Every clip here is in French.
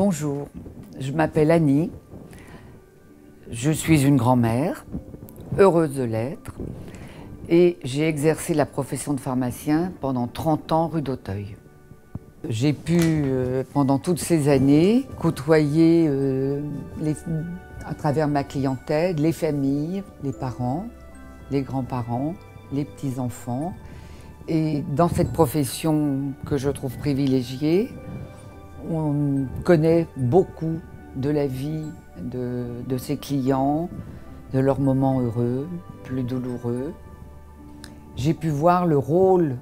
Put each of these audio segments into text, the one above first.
Bonjour, je m'appelle Annie, je suis une grand-mère, heureuse de l'être, et j'ai exercé la profession de pharmacien pendant 30 ans rue d'Auteuil. J'ai pu, pendant toutes ces années, côtoyer à travers ma clientèle les familles, les parents, les grands-parents, les petits-enfants. Et dans cette profession que je trouve privilégiée, on connaît beaucoup de la vie de ses clients, de leurs moments heureux, plus douloureux. J'ai pu voir le rôle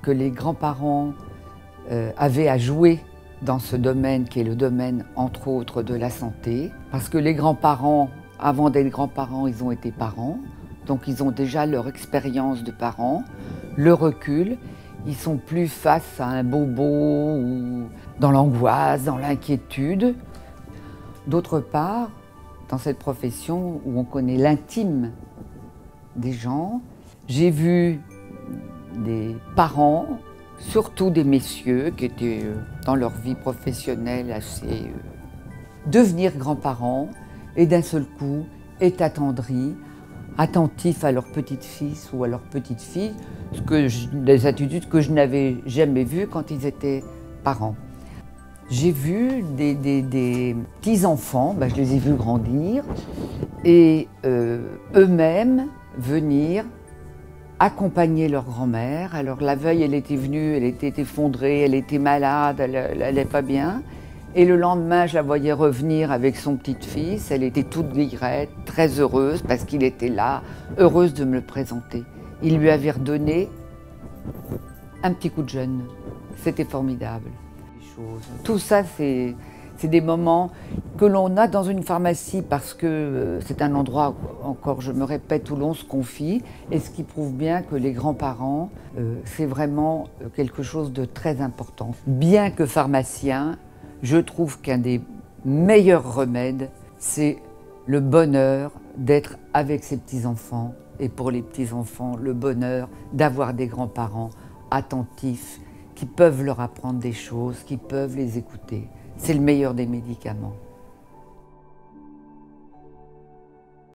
que les grands-parents avaient à jouer dans ce domaine qui est le domaine, entre autres, de la santé. Parce que les grands-parents, avant d'être grands-parents, ils ont été parents. Donc ils ont déjà leur expérience de parents, le recul. Ils sont plus face à un bobo ou dans l'angoisse, dans l'inquiétude. D'autre part, dans cette profession où on connaît l'intime des gens, j'ai vu des parents, surtout des messieurs qui étaient dans leur vie professionnelle assez devenir grands-parents et d'un seul coup être attendris, attentifs à leur petite-fils ou à leur petite-fille, des attitudes que je n'avais jamais vues quand ils étaient parents. J'ai vu des petits-enfants, je les ai vus grandir, et eux-mêmes venir accompagner leur grand-mère. Alors la veille, elle était venue, elle était effondrée, elle était malade, elle n'allait pas bien. Et le lendemain, je la voyais revenir avec son petit-fils. Elle était toute guillerette, très heureuse parce qu'il était là, heureuse de me le présenter. Il lui avait redonné un petit coup de jeune. C'était formidable. Tout ça, c'est des moments que l'on a dans une pharmacie parce que c'est un endroit, encore je me répète, où l'on se confie et ce qui prouve bien que les grands-parents, c'est vraiment quelque chose de très important. Bien que pharmacien, je trouve qu'un des meilleurs remèdes, c'est le bonheur d'être avec ses petits-enfants et pour les petits-enfants, le bonheur d'avoir des grands-parents attentifs qui peuvent leur apprendre des choses, qui peuvent les écouter. C'est le meilleur des médicaments.